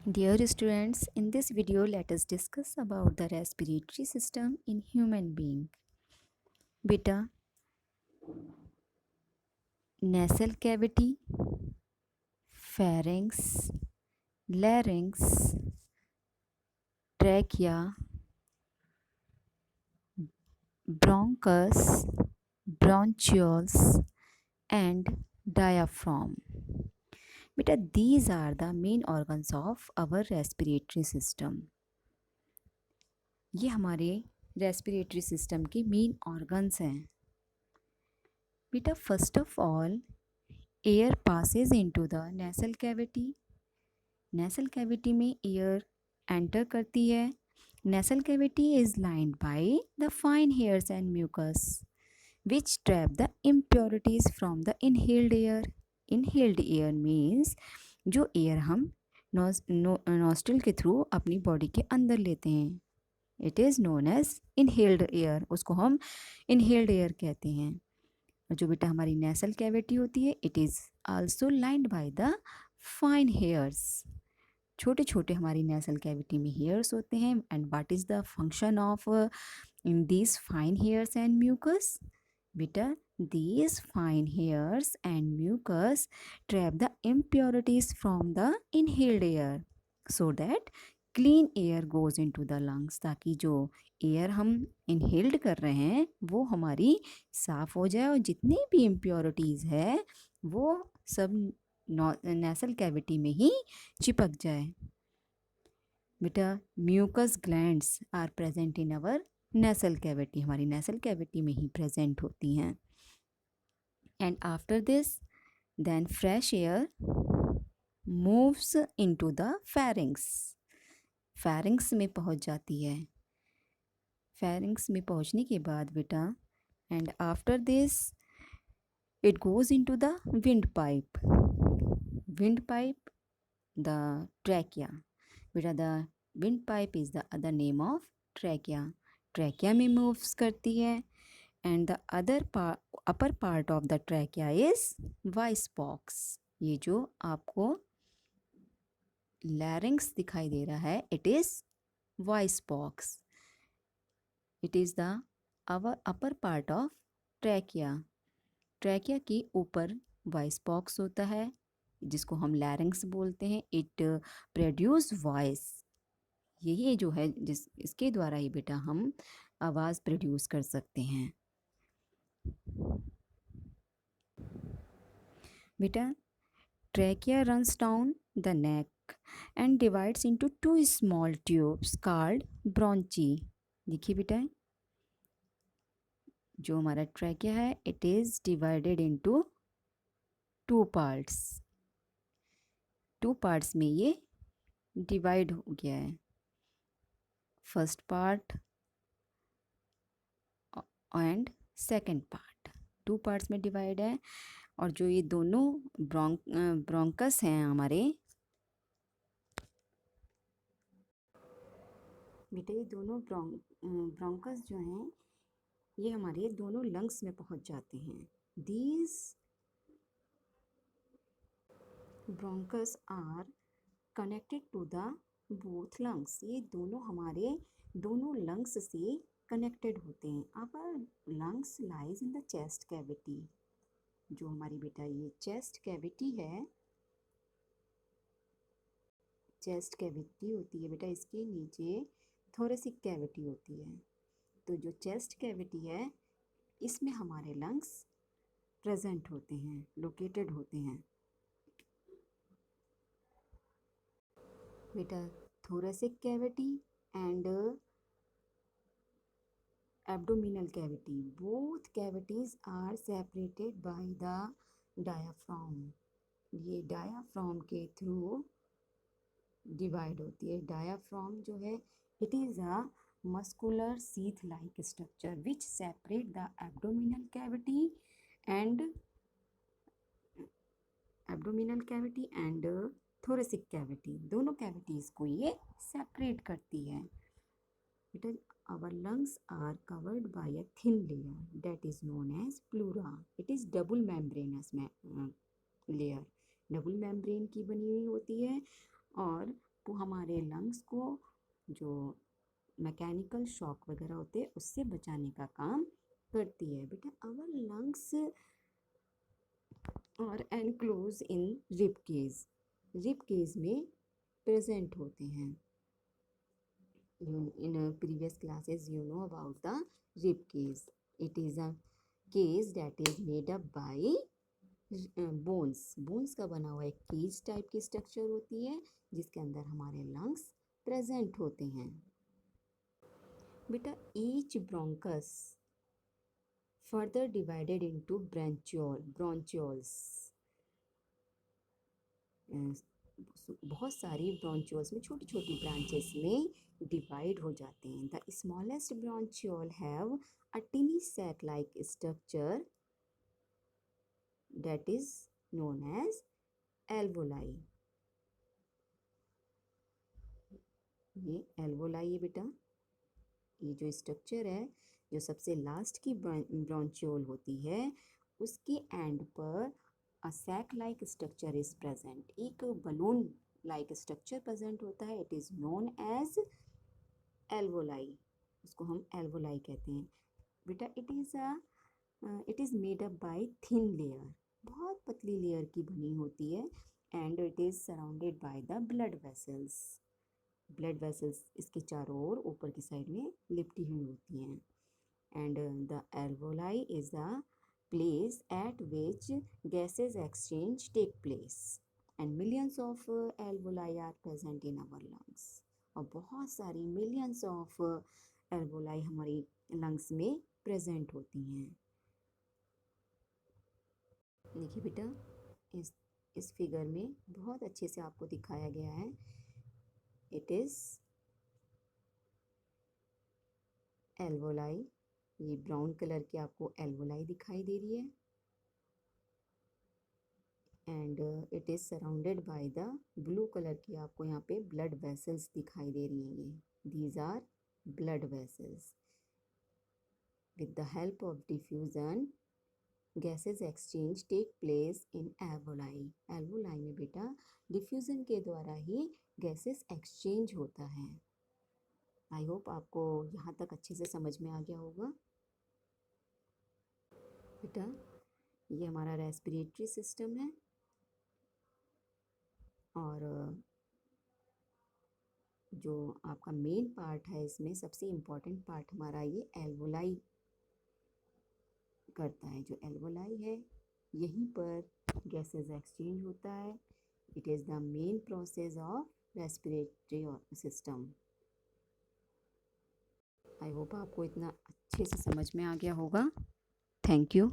Dear students, in this video let us discuss about the respiratory system in human being. बेटा, nasal cavity, pharynx, larynx, trachea, bronchus, bronchioles and diaphragm. बेटा, these are the main organs of our respiratory system. ये हमारे respiratory system के main organs हैं. बेटा, first of all air passes into the nasal cavity. Nasal cavity में air enter करती है. Nasal cavity is lined by the fine hairs and mucus which trap the impurities from the inhaled air. Inhaled air means जो air हम nostril के through अपनी body के अंदर लेते हैं. It is known as inhaled air. उसको हम इनहेल्ड एयर कहते हैं. जो बेटा हमारी नेसल कैविटी होती है, it is also lined by the fine hairs. छोटे छोटे हमारी नेसल कैविटी में हेयर्स होते हैं. And what is the function of in these fine hairs and mucus? बेटा, these fine hairs and mucus trap the impurities from the inhaled air so that clean air goes into the lungs. ताकि जो air हम inhaled कर रहे हैं वो हमारी साफ़ हो जाए और जितनी भी इम्प्योरिटीज़ है वो सब नेसल कैविटी में ही चिपक जाए. बेटा, mucus glands are present in our nasal cavity. हमारी नेसल कैविटी में ही प्रेजेंट होती हैं. And after this, then fresh air moves into the pharynx. pharynx में पहुंच जाती है. pharynx में पहुंचने के बाद बेटा, and after this it goes into the windpipe. windpipe, the trachea. बेटा, the windpipe is the other name of trachea. trachea में moves करती है. and the other upper part of the trachea is voice box. ये जो आपको larynx दिखाई दे रहा है, it is voice box. it is the our upper part of trachea. trachea के ऊपर voice box होता है जिसको हम larynx बोलते हैं. it produce voice. यही जो है इसके द्वारा ही बेटा हम आवाज़ प्रोड्यूस कर सकते हैं. बेटा, trachea runs down the neck and divides into two small tubes called bronchi. देखिए बेटा, जो हमारा trachea है, it is divided into two parts. two parts में ये divide हो गया है. first part and second part. two parts में divide है. और जो ये दोनों ब्रोंकस हैं हमारे बेटे, ये दोनों ब्रोंकस जो हैं ये हमारे दोनों लंग्स में पहुंच जाते हैं. These bronchus are connected to the both lungs. ये दोनों हमारे दोनों लंग्स से कनेक्टेड होते हैं. अब lungs lies in the chest cavity. जो हमारी बेटा ये चेस्ट कैविटी है, चेस्ट कैविटी होती है बेटा, इसके नीचे थोरेसिक कैविटी होती है. तो जो चेस्ट कैविटी है इसमें हमारे लंग्स प्रेजेंट होते हैं, लोकेटेड होते हैं. बेटा, thoracic cavity and abdominal cavity, both cavities are separated by the diaphragm. ये diaphragm के थ्रू डिवाइड होती है. diaphragm जो है, it is a muscular sheath like structure which separate the abdominal cavity and thoracic cavity. दोनों cavities को ये separate करती है. बेटा, our lungs are covered by a thin layer that is known as pleura. It is double membranous layer. double membrane की बनी हुई होती है और वो हमारे लंग्स को जो मैकेनिकल शॉक वगैरह होते हैं उससे बचाने का काम करती है। बेटा आवर लंग्स और enclose in rib cage, rib cage में प्रेजेंट होते हैं। In previous classes you know about the rib cage. It is a cage that is made up by bones का बना हुआ एक केज टाइप की स्ट्रक्चर होती है जिसके अंदर हमारे लंग्स प्रेजेंट होते हैं। बेटा each bronchus further divided into bronchioles, बहुत सारी ब्रोंचियोल्स में छोटी छोटी ब्रांचेस में डिवाइड हो जाते हैं। The smallest bronchiole have a tiny sac like structure that is known as alveoli. ये alveoli है बेटा, ये जो स्ट्रक्चर है जो सबसे लास्ट की ब्रोंचियोल होती है उसके एंड पर a sac like structure is present, एक बलून लाइक स्ट्रक्चर प्रेजेंट होता है। It is known as alveoli, उसको हम alveoli कहते हैं। बेटा it is made up by thin layer, बहुत पतली लेयर की बनी होती है। And it is surrounded by the blood vessels, blood vessels इसके चारों ओर ऊपर की साइड में लिपटी हुई होती हैं। And the alveoli is the place at which gases exchange take place and millions of alveoli are present in our lungs. और बहुत सारी मिलियंस ऑफ alveoli हमारी लंग्स में प्रेजेंट होती हैं। देखिए बेटा इस फिगर में बहुत अच्छे से आपको दिखाया गया है। इट इज़ alveoli, ये ब्राउन कलर की आपको alveoli दिखाई दे रही है। And it is surrounded by the blue colour की आपको यहाँ पे ब्लड वेसल्स दिखाई दे रही हैं। ये these are blood vessels. With the help of diffusion gases exchange take place in alveoli. alveoli में बेटा डिफ्यूज़न के द्वारा ही गैसेस एक्सचेंज होता है। आई होप आपको यहाँ तक अच्छे से समझ में आ गया होगा। बेटा ये हमारा रेस्पिरेटरी सिस्टम है और जो आपका मेन पार्ट है इसमें सबसे इम्पॉर्टेंट पार्ट हमारा ये alveoli करता है। जो alveoli है यहीं पर गैसेस एक्सचेंज होता है। It is the main process of respiratory system. I hope आपको इतना अच्छे से समझ में आ गया होगा। Thank you.